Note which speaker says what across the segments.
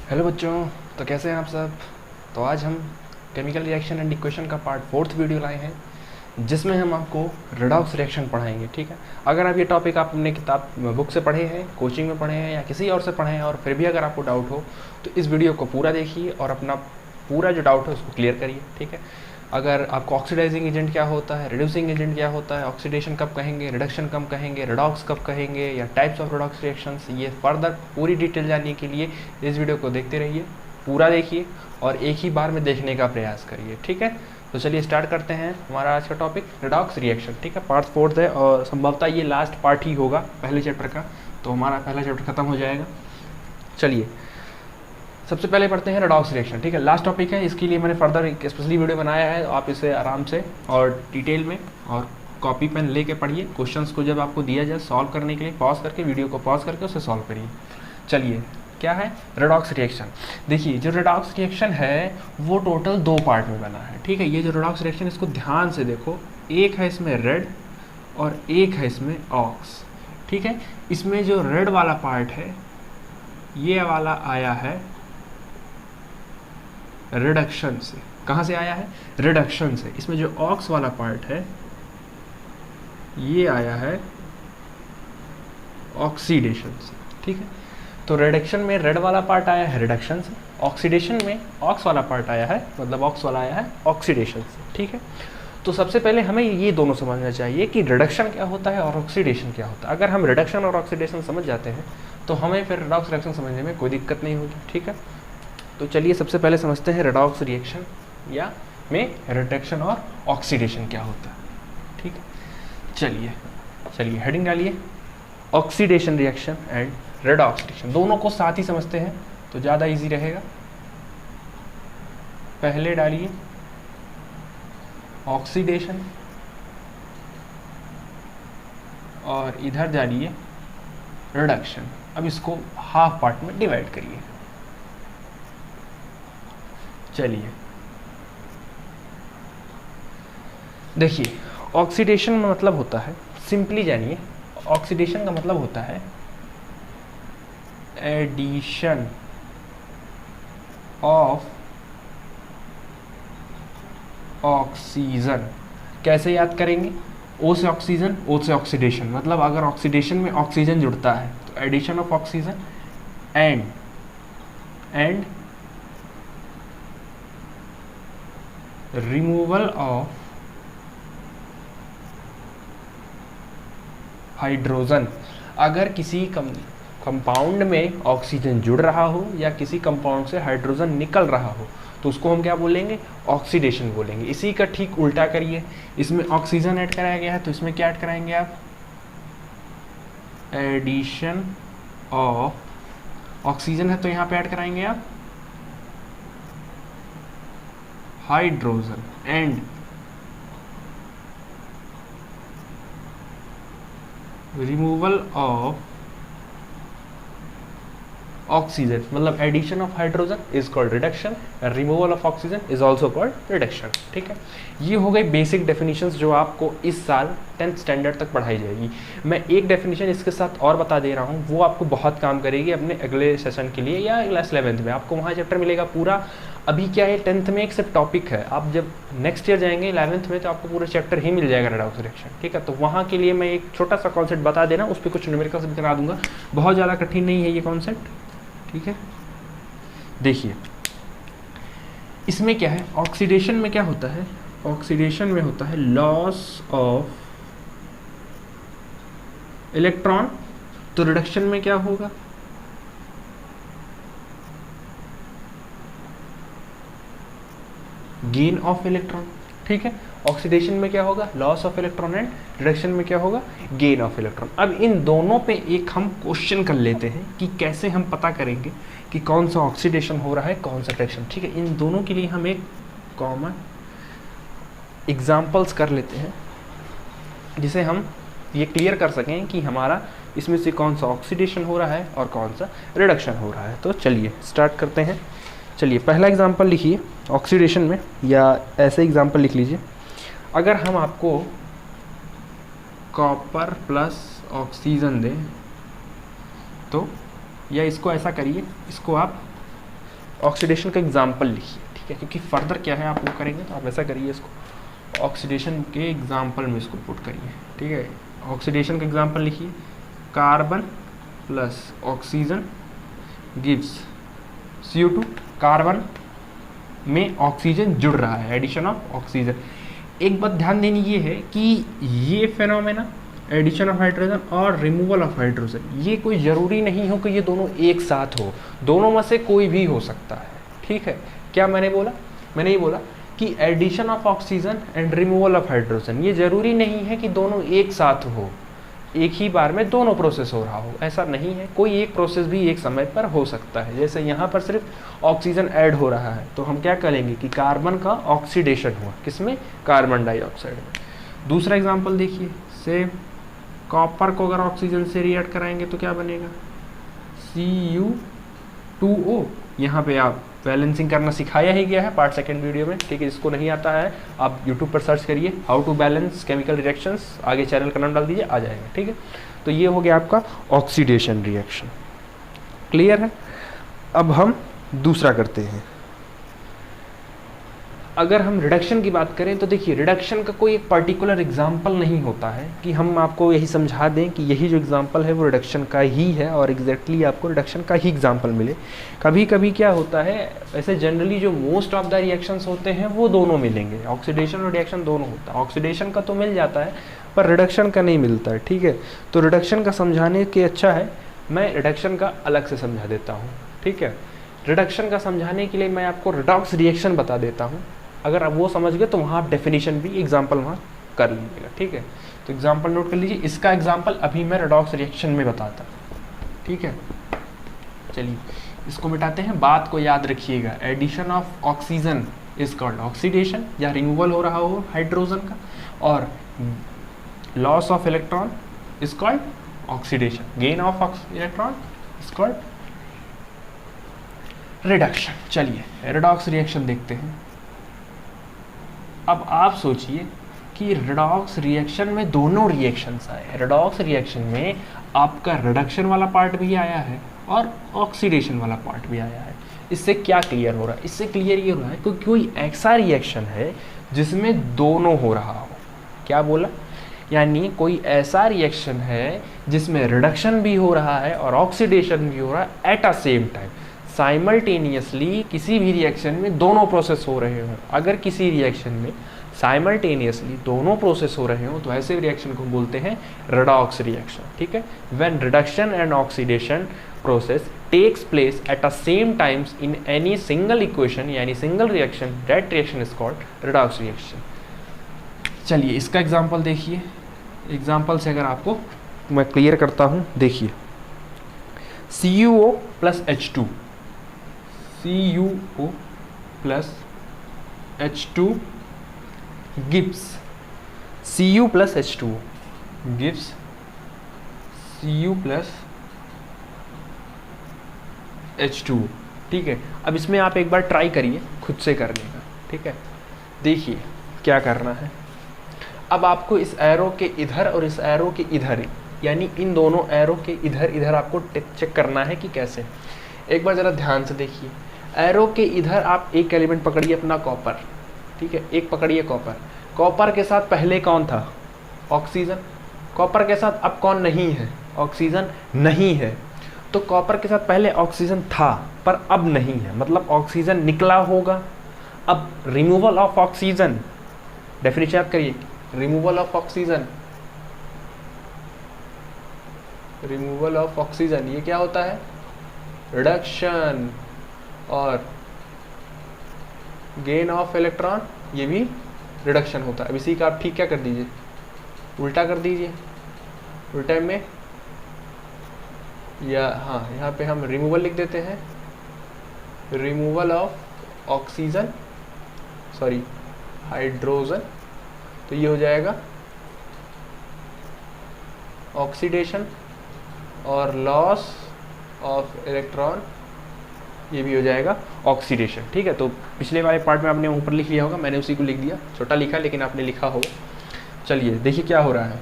Speaker 1: Hello बच्चों। तो कैसे हैं आप सब। तो आज हम केमिकल रिएक्शन एंड इक्वेशन का पार्ट 4th वीडियो लाए हैं, जिसमें हम आपको रेडॉक्स रिएक्शन पढ़ाएंगे। ठीक है। अगर आप ये टॉपिक आप अपने किताब बुक से पढ़े हैं, कोचिंग में पढ़े हैं या किसी और से पढ़े हैं, और फिर भी अगर आपको डाउट हो तो इस वीडियो को पूरा देखिए और अपना पूरा जो डाउट है उसको क्लियर करिए। ठीक है। अगर आपको ऑक्सीडाइजिंग एजेंट क्या होता है, रिड्यूसिंग एजेंट क्या होता है, ऑक्सीडेशन कब कहेंगे, रिडक्शन कब कहेंगे, रेडॉक्स कब कहेंगे, या टाइप्स ऑफ रेडॉक्स रिएक्शंस, ये फर्दर पूरी डिटेल जानने के लिए इस वीडियो को देखते रहिए, पूरा देखिए और एक ही बार में देखने का प्रयास करिए। ठीक है। तो चलिए स्टार्ट करते हैं हमारा आज का टॉपिक रेडॉक्स रिएक्शन। ठीक है। पार्ट 4th है और संभवतः ये लास्ट पार्ट ही होगा पहले चैप्टर का, तो हमारा पहला चैप्टर खत्म हो जाएगा। चलिए सबसे पहले पढ़ते हैं रेडॉक्स रिएक्शन। ठीक है। लास्ट टॉपिक है, इसके लिए मैंने फर्दर एक स्पेशली वीडियो बनाया है। आप इसे आराम से और डिटेल में और कॉपी पेन लेके पढ़िए। क्वेश्चंस को जब आपको दिया जाए सॉल्व करने के लिए पॉज करके वीडियो को पॉज करके उसे सॉल्व करिए। चलिए क्या है रेडॉक्स रिएक्शन। देखिए जो रेडॉक्स रिएक्शन है वो टोटल 2 पार्ट में बना है। ठीक है। ये जो रेडॉक्स रिएक्शन, इसको ध्यान से देखो, एक है इसमें रेड और एक है इसमें ऑक्स। ठीक है। इसमें जो रेड वाला पार्ट है ये वाला आया है रिडक्शन से। कहाँ से आया है? रिडक्शन से। इसमें जो ऑक्स वाला पार्ट है ये आया है ऑक्सीडेशन से। ठीक है। तो रिडक्शन में रेड वाला पार्ट आया है रिडक्शन से, ऑक्सीडेशन में ऑक्स वाला पार्ट आया है, मतलब ऑक्स वाला आया है ऑक्सीडेशन से। ठीक है। तो सबसे पहले हमें ये दोनों समझना चाहिए कि रिडक्शन क्या होता है और ऑक्सीडेशन क्या होता है। अगर हम रिडक्शन और ऑक्सीडेशन समझ जाते हैं तो हमें फिर रेडॉक्स रिएक्शन समझने में कोई दिक्कत नहीं होगी। ठीक है। तो चलिए सबसे पहले समझते हैं रेडॉक्स रिएक्शन या में रिडक्शन और ऑक्सीडेशन क्या होता है। ठीक है। चलिए हेडिंग डालिए, oxidation reaction and redox reaction. दोनों को साथ ही समझते हैं तो ज़्यादा इजी रहेगा। पहले डालिए ऑक्सीडेशन और इधर डालिए रिडक्शन। अब इसको हाफ पार्ट में डिवाइड करिए। चलिए देखिए, ऑक्सीडेशन में मतलब होता है, सिंपली जानिए, ऑक्सीडेशन का मतलब होता है एडिशन ऑफ ऑक्सीजन। कैसे याद करेंगे? ओ से ऑक्सीजन, ओ से ऑक्सीडेशन। मतलब अगर ऑक्सीडेशन में ऑक्सीजन जुड़ता है तो addition of oxygen and removal of hydrogen. अगर किसी कंपाउंड में ऑक्सीजन जुड़ रहा हो या किसी कंपाउंड से हाइड्रोजन निकल रहा हो तो उसको हम क्या बोलेंगे? ऑक्सीडेशन बोलेंगे। इसी का ठीक उल्टा करिए, इसमें ऑक्सीजन ऐड कराया गया है तो इसमें क्या ऐड कराएंगे आप? एडिशन ऑफ ऑक्सीजन है तो यहाँ पे ऐड कराएंगे आप hydrogen and removal of oxygen. मतलब addition of hydrogen is called reduction, removal of oxygen is also called reduction. ठीक है। ये हो गई बेसिक डेफिनेशंस जो आपको इस साल 10th स्टैंडर्ड तक पढ़ाई जाएगी। मैं एक डेफिनेशन इसके साथ और बता दे रहा हूँ, वो आपको बहुत काम करेगी अपने अगले सेशन के लिए या क्लास 11th में। आपको वहाँ चैप्टर मिलेगा पूरा। अभी क्या है, 10th में एक सिर्फ टॉपिक है, आप जब नेक्स्ट ईयर जाएंगे 11th में तो आपको पूरा चैप्टर ही मिल जाएगा रेडॉक्स रिएक्शन। ठीक है। तो वहाँ के लिए मैं एक छोटा सा कॉन्सेप्ट बता देना, उस पर कुछ न्यूमेरिकल्स भी करा दूंगा। बहुत ज़्यादा कठिन नहीं है ये कॉन्सेप्ट। ठीक है। देखिए इसमें क्या है, ऑक्सीडेशन में क्या होता है? ऑक्सीडेशन में होता है लॉस ऑफ इलेक्ट्रॉन। तो रिडक्शन में क्या होगा? Gain of electron. ठीक है। ऑक्सीडेशन में क्या होगा? Loss of electron and reduction में क्या होगा? Gain of electron. अब इन दोनों पे एक हम क्वेश्चन कर लेते हैं कि कैसे हम पता करेंगे कि कौन सा ऑक्सीडेशन हो रहा है, कौन सा रिडक्शन। ठीक है। इन दोनों के लिए हम एक कॉमन एग्जाम्पल्स कर लेते हैं जिसे हम ये क्लियर कर सकें कि हमारा इसमें से कौन सा ऑक्सीडेशन हो रहा है और कौन सा रिडक्शन हो रहा है। तो चलिए स्टार्ट करते हैं। चलिए पहला एग्जाम्पल लिखिए ऑक्सीडेशन में, या ऐसे एग्जाम्पल लिख लीजिए। अगर हम आपको कॉपर प्लस ऑक्सीजन दें तो, या इसको ऐसा करिए, इसको आप ऑक्सीडेशन का एग्जाम्पल लिखिए, ठीक है, क्योंकि फर्दर क्या है आप वो करेंगे तो आप ऐसा करिए, इसको ऑक्सीडेशन के एग्जाम्पल में इसको पुट करिए, ठीक है। ऑक्सीडेशन का एग्जाम्पल लिखिए, carbon plus oxygen gives CO2, carbon में ऑक्सीजन जुड़ रहा है, एडिशन ऑफ ऑक्सीजन। एक बात ध्यान देनी ये है कि ये फेनोमेना एडिशन ऑफ हाइड्रोजन और रिमूवल ऑफ हाइड्रोजन, ये कोई ज़रूरी नहीं हो कि ये दोनों एक साथ हो, दोनों में से कोई भी हो सकता है, ठीक है। क्या मैंने बोला? मैंने ये बोला कि addition of oxygen and removal of hydrogen, ये ज़रूरी नहीं है कि दोनों एक साथ हो, एक ही बार में दोनों प्रोसेस हो रहा हो, ऐसा नहीं है। कोई एक प्रोसेस भी एक समय पर हो सकता है। जैसे यहाँ पर सिर्फ ऑक्सीजन ऐड हो रहा है तो हम क्या करेंगे कि कार्बन का ऑक्सीडेशन हुआ, किसमें? कार्बन डाइऑक्साइड में। दूसरा एग्जांपल देखिए, से कॉपर को अगर ऑक्सीजन से रिएक्ट कराएंगे तो क्या बनेगा? Cu2O। यहाँ पे आप बैलेंसिंग करना सिखाया ही गया है पार्ट सेकंड वीडियो में, ठीक है। जिसको नहीं आता है आप यूट्यूब पर सर्च करिए how to balance chemical reactions, आगे चैनल का नाम डाल दीजिए, आ जाएगा, ठीक है। तो ये हो गया आपका ऑक्सीडेशन रिएक्शन, क्लियर है। अब हम दूसरा करते हैं। अगर हम रिडक्शन की बात करें तो देखिए, रिडक्शन का कोई एक पर्टिकुलर एग्जाम्पल नहीं होता है कि हम आपको यही समझा दें कि यही जो एग्जाम्पल है वो रिडक्शन का ही है और एग्जैक्टली आपको रिडक्शन का ही एग्जाम्पल मिले। कभी कभी क्या होता है, वैसे जनरली जो मोस्ट ऑफ द रिएक्शंस होते हैं वो दोनों मिलेंगे, ऑक्सीडेशन और रिएक्शन दोनों होता है। ऑक्सीडेशन का तो मिल जाता है पर रिडक्शन का नहीं मिलता है, ठीक है। तो रिडक्शन का समझाने के अच्छा है मैं रिडक्शन का अलग से समझा देता हूँ, ठीक है। रिडक्शन का समझाने के लिए मैं आपको रिडॉक्स रिएक्शन बता देता हूँ। अगर आप वो समझ गए तो वहाँ आप डेफिनेशन भी एग्जाम्पल वहाँ कर लीजिएगा, ठीक है। तो एग्जाम्पल नोट कर लीजिए, इसका एग्जाम्पल अभी मैं रिडॉक्स रिएक्शन में बताता हूँ, ठीक है। चलिए इसको मिटाते हैं, बात को याद रखिएगा। Addition of oxygen is called oxidation, या रिमूवल हो रहा हो हाइड्रोजन का, और loss of electron is called oxidation, gain of electron is called reduction. चलिए रिडॉक्स रिएक्शन देखते हैं। अब आप सोचिए कि रिडॉक्स रिएक्शन में दोनों रिएक्शंस आए। रिडॉक्स रिएक्शन में आपका रिडक्शन वाला पार्ट भी आया है और ऑक्सीडेशन वाला पार्ट भी आया है। इससे क्या क्लियर हो रहा है? इससे क्लियर ये हो रहा है कि कोई ऐसा रिएक्शन है जिसमें दोनों हो रहा हो। क्या बोला? यानी कोई ऐसा रिएक्शन है जिसमें रिडक्शन भी हो रहा है और ऑक्सीडेशन भी हो रहा है eight a same time, simultaneously. किसी भी रिएक्शन में दोनों प्रोसेस हो रहे हों, अगर किसी रिएक्शन में साइमल्टेनियसली दोनों प्रोसेस हो रहे हो तो ऐसे रिएक्शन को बोलते हैं रिडॉक्स रिएक्शन, ठीक है। When reduction and oxidation process takes place at a same times in any single equation यानी single reaction, that reaction is called redox reaction. चलिए इसका एग्जांपल देखिए। एग्जांपल से अगर आपको मैं क्लियर करता हूँ, देखिए CuO plus H2, CuO plus H2 gives Cu plus H2O gives Cu plus H2O, ठीक है। अब इसमें आप एक बार ट्राई करिए खुद से करने का, ठीक है। देखिए क्या करना है। अब आपको इस एरो के इधर और इस एरो के इधर, यानी इन दोनों एरो के इधर इधर आपको चेक करना है कि कैसे। एक बार ज़रा ध्यान से देखिए। एरो के इधर आप एक एलिमेंट पकड़िए अपना कॉपर, ठीक है। एक पकड़िए कॉपर। कॉपर के साथ पहले कौन था? ऑक्सीजन। कॉपर के साथ अब कौन नहीं है? ऑक्सीजन नहीं है। तो कॉपर के साथ पहले ऑक्सीजन था पर अब नहीं है, मतलब ऑक्सीजन निकला होगा। अब रिमूवल ऑफ ऑक्सीजन, डेफिनेशन याद करिए, removal of oxygen, removal of oxygen ये क्या होता है? रिडक्शन। और गेन ऑफ इलेक्ट्रॉन ये भी रिडक्शन होता है। अब इसी का आप ठीक क्या कर दीजिए, उल्टा कर दीजिए। उल्टे में या हाँ, यहाँ पे हम रिमूवल लिख देते हैं, removal of oxygen, sorry hydrogen, तो ये हो जाएगा ऑक्सीडेशन। और लॉस ऑफ इलेक्ट्रॉन ये भी हो जाएगा ऑक्सीडेशन, ठीक है। तो पिछले वाले पार्ट में आपने ऊपर लिख लिया होगा, मैंने उसी को लिख दिया, छोटा लिखा लेकिन आपने लिखा होगा। चलिए देखिए क्या हो रहा है।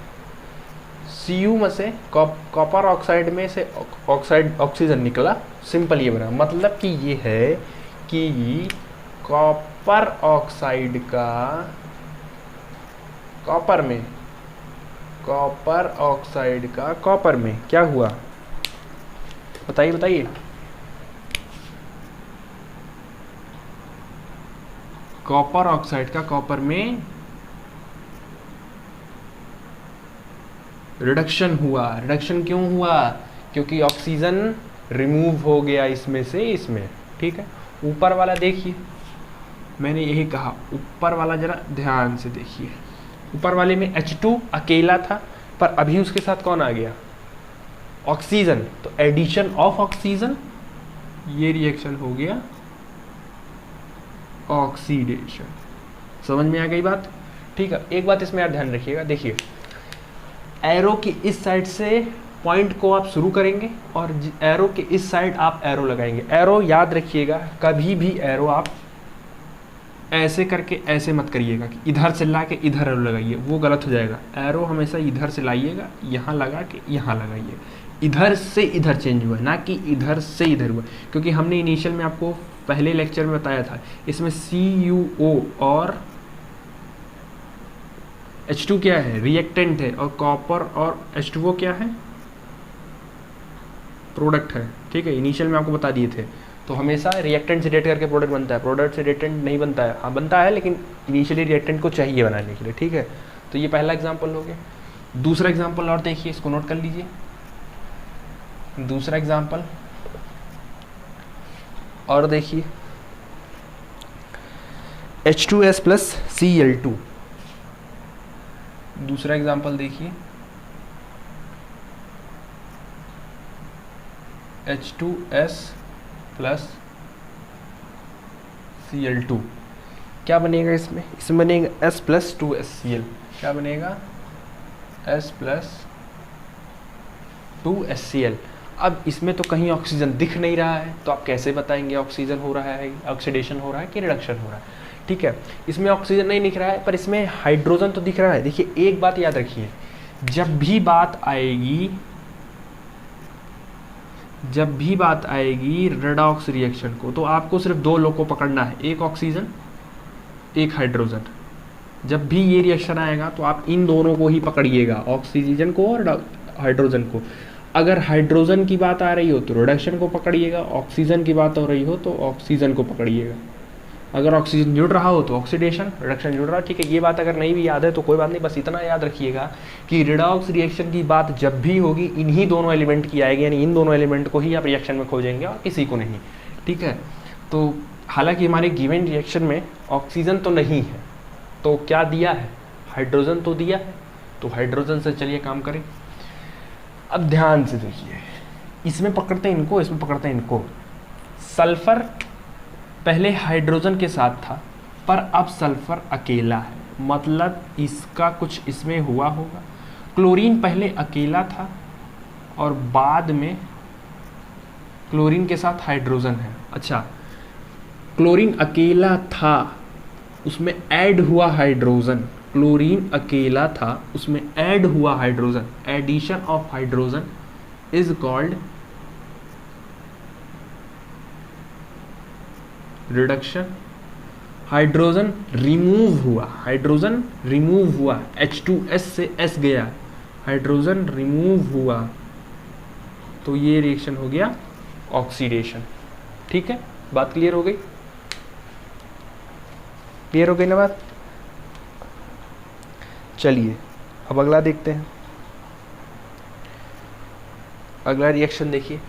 Speaker 1: Cu में से कॉपर ऑक्साइड में से ऑक्सीजन निकला, सिंपल ये बना। मतलब कि ये है कि कॉपर ऑक्साइड का कॉपर में क्या हुआ, बताइए बताइए। कॉपर ऑक्साइड का कॉपर में रिडक्शन हुआ। रिडक्शन क्यों हुआ? क्योंकि ऑक्सीजन रिमूव हो गया इसमें से इसमें, ठीक है। ऊपर वाला देखिए, मैंने यही कहा, ऊपर वाला जरा ध्यान से देखिए। ऊपर वाले में H2 अकेला था, पर अभी उसके साथ कौन आ गया? ऑक्सीजन। तो एडिशन ऑफ ऑक्सीजन, ये रिएक्शन हो गया ऑक्सीडेशन। समझ में आ गई बात? ठीक है। एक बात इसमें आप ध्यान रखिएगा, देखिए एरो की इस साइड से पॉइंट को आप शुरू करेंगे और एरो के इस साइड आप एरो लगाएंगे। एरो याद रखिएगा, कभी भी एरो आप ऐसे करके ऐसे मत करिएगा कि इधर से ला के इधर एरो लगाइए, वो गलत हो जाएगा। एरो हमेशा इधर से लाइएगा, यहाँ लगा के यहाँ लगाइए। इधर से इधर चेंज हुआ, ना कि इधर से इधर हुआ, क्योंकि हमने इनिशियल में आपको पहले लेक्चर में बताया था, इसमें CuO और H2 क्या है? रिएक्टेंट है, और कॉपर और H2O क्या है? प्रोडक्ट है, ठीक है। इनिशियल में आपको बता दिए थे। तो हमेशा रिएक्टेंट से रिएक्ट करके प्रोडक्ट बनता है, प्रोडक्ट से रिएक्टेंट नहीं बनता है। हाँ बनता है, लेकिन इनिशियली रिएक्टेंट को चाहिए बनाने के लिए, ठीक है। तो ये पहला एग्जाम्पल हो गया। दूसरा एग्जाम्पल और देखिए, इसको नोट कर लीजिए। दूसरा एग्जाम्पल और देखिए, H2S प्लस Cl2। दूसरा एग्जाम्पल देखिए, H2S प्लस Cl2। क्या बनेगा इसमें? इसमें बनेगा S प्लस 2HCl। क्या बनेगा? S plus 2HCl। अब इसमें तो कहीं ऑक्सीजन दिख नहीं रहा है, तो आप कैसे बताएंगे ऑक्सीजन हो रहा है, ऑक्सीडेशन हो रहा है कि रिडक्शन हो रहा है? ठीक है, इसमें ऑक्सीजन नहीं दिख रहा है, पर इसमें हाइड्रोजन तो दिख रहा है। देखिए एक बात याद रखिए, जब भी बात आएगी रेडॉक्स रिएक्शन को, तो आपको सिर्फ दो लोग को पकड़ना है, एक ऑक्सीजन एक हाइड्रोजन। जब भी ये रिएक्शन आएगा तो आप इन दोनों को ही पकड़िएगा, ऑक्सीजन को और हाइड्रोजन को। अगर हाइड्रोजन की बात आ रही हो तो रिडक्शन को पकड़िएगा, ऑक्सीजन की बात हो रही हो तो ऑक्सीजन को पकड़िएगा। अगर ऑक्सीजन जुड़ रहा हो तो ऑक्सीडेशन, रिडक्शन जुड़ रहा है, ठीक है। ये बात अगर नहीं भी याद है तो कोई बात नहीं, बस इतना याद रखिएगा कि रिडॉक्स रिएक्शन की बात जब भी होगी इन्हीं दोनों एलिमेंट की आएगी, यानी इन दोनों एलिमेंट को ही आप रिएक्शन में खोजेंगे और किसी को नहीं, ठीक है। तो हालांकि हमारे गिवन रिएक्शन में ऑक्सीजन तो नहीं है, तो क्या दिया है? हाइड्रोजन तो दिया है, तो हाइड्रोजन से चलिए काम करें। अब ध्यान से देखिए, इसमें पकड़ते हैं इनको, इसमें पकड़ते हैं इनको। सल्फर पहले हाइड्रोजन के साथ था, पर अब सल्फर अकेला है, मतलब इसका कुछ इसमें हुआ होगा। क्लोरीन पहले अकेला था और बाद में क्लोरीन के साथ हाइड्रोजन है। अच्छा, क्लोरीन अकेला था, उसमें ऐड हुआ हाइड्रोजन। क्लोरीन अकेला था, उसमें ऐड हुआ hydrogen. Addition of hydrogen is called reduction. Hydrogen remove हुआ, H2S से S गया, हाइड्रोजन रिमूव हुआ, तो ये रिएक्शन हो गया ऑक्सीडेशन। ठीक है, बात क्लियर हो गई? क्लियर हो गई ना बात? चलिए अब अगला देखते हैं। अगला रिएक्शन देखिए,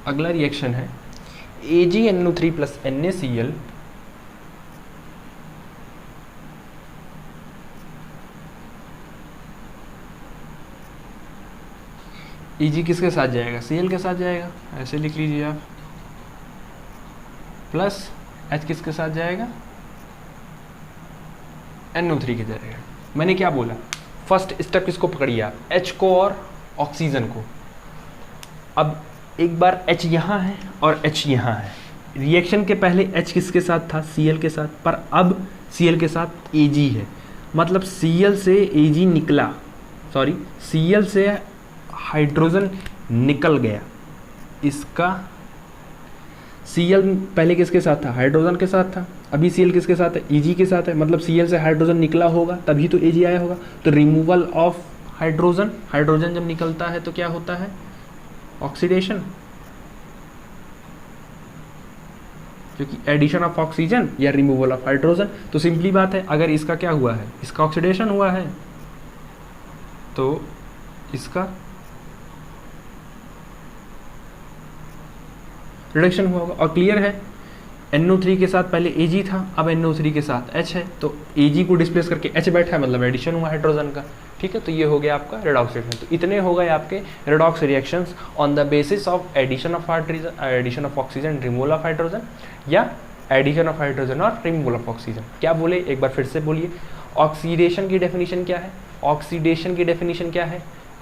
Speaker 1: अगला रिएक्शन है AgNO3 प्लस NaCl Eg किसके साथ जाएगा? Cl के साथ जाएगा, ऐसे लिख लीजिए आप। प्लस H किसके साथ जाएगा? NO3 के जाएगा। मैंने क्या बोला? फर्स्ट स्टेप किसको पकड़िए आप? H को और ऑक्सीजन को। अब एक बार H यहाँ है और H यहाँ है। रिएक्शन के पहले H किसके साथ था? Cl के साथ, पर अब Cl के साथ Ag है, मतलब Cl से Ag निकला, सॉरी Cl से हाइड्रोजन निकल गया। इसका Cl पहले किसके साथ था, हाइड्रोजन के साथ था, अभी Cl किसके साथ है, Ag के साथ है, मतलब Cl से हाइड्रोजन निकला होगा तभी तो Ag आया होगा। तो रिमूवल ऑफ हाइड्रोजन, हाइड्रोजन जब निकलता है तो क्या होता है, ऑक्सीडेशन, क्योंकि एडिशन ऑफ ऑक्सीजन या रिमूवल ऑफ हाइड्रोजन। तो सिंपली बात है, अगर इसका क्या हुआ है, इसका ऑक्सीडेशन हुआ है तो इसका रिडक्शन हुआ होगा। और क्लियर है, NO3 के साथ पहले Ag था, अब NO3 के साथ H है, तो Ag को डिस्प्लेस करके H बैठा है, मतलब एडिशन हुआ हाइड्रोजन का। ठीक है, तो ये हो गया आपका रेडॉक्स रिएक्शन। तो इतने हो गए आपके redox reactions on the basis of addition of hydrogen, addition of oxygen, removal of hydrogen, या एडिशन ऑफ हाइड्रोजन और रिमूवल ऑफ ऑक्सीजन। क्या बोले, एक बार फिर से बोलिए। ऑक्सीडेशन की डेफिनेशन क्या है, ऑक्सीडेशन की डेफिनेशन क्या है,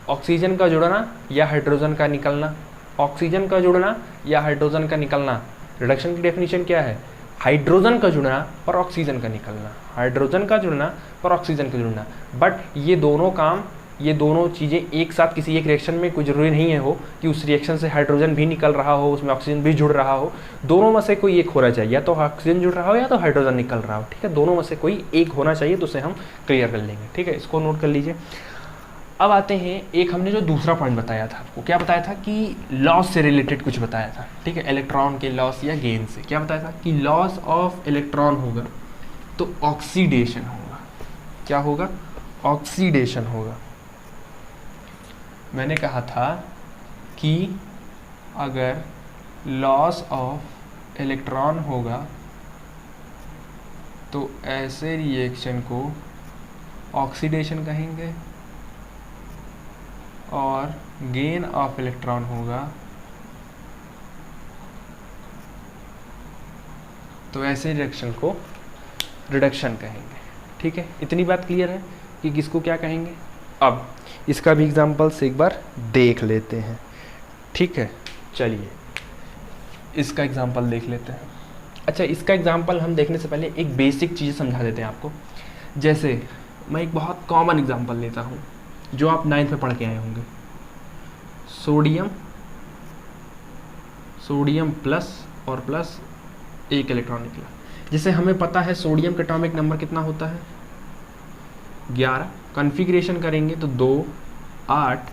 Speaker 1: ऑक्सीजन का जुड़ना या हाइड्रोजन का निकलना, ऑक्सीजन का जुड़ना या हाइड्रोजन का निकलना। रिडक्शन की डेफिनेशन क्या है, हाइड्रोजन का जुड़ना और ऑक्सीजन का निकलना, हाइड्रोजन का जुड़ना और ऑक्सीजन का जुड़ना। बट ये दोनों काम, ये दोनों चीज़ें एक साथ किसी एक रिएक्शन में, कोई ज़रूरी नहीं है हो कि उस रिएक्शन से हाइड्रोजन भी निकल रहा हो, उसमें ऑक्सीजन भी जुड़ रहा हो। दोनों में से कोई एक होना चाहिए, या तो ऑक्सीजन जुड़ रहा हो या तो हाइड्रोजन निकल रहा हो। ठीक है, दोनों में से कोई एक होना चाहिए, तो उसे हम क्लियर कर लेंगे। ठीक है, इसको नोट कर लीजिए। अब आते हैं, एक हमने जो दूसरा पॉइंट बताया था आपको, क्या बताया था कि लॉस से रिलेटेड कुछ बताया था। ठीक है, इलेक्ट्रॉन के लॉस या गेन से क्या बताया था कि लॉस ऑफ इलेक्ट्रॉन होगा तो ऑक्सीडेशन होगा। क्या होगा, ऑक्सीडेशन होगा। मैंने कहा था कि अगर लॉस ऑफ इलेक्ट्रॉन होगा तो ऐसे रिएक्शन को ऑक्सीडेशन कहेंगे, और गेन ऑफ इलेक्ट्रॉन होगा तो ऐसे रिएक्शन को रिडक्शन कहेंगे। ठीक है, इतनी बात क्लियर है कि किसको क्या कहेंगे। अब इसका भी एग्जांपल्स एक बार देख लेते हैं। ठीक है, चलिए इसका एग्जांपल देख लेते हैं। अच्छा, इसका एग्जांपल हम देखने से पहले एक बेसिक चीज़ समझा देते हैं आपको। जैसे मैं एक बहुत कॉमन एग्जांपल लेता हूँ जो आप 9th में पढ़ के आए होंगे। सोडियम प्लस और प्लस एक इलेक्ट्रॉन निकला। जैसे हमें पता है सोडियम का एटॉमिक नंबर कितना होता है, 11। कॉन्फ़िगरेशन करेंगे तो 2 8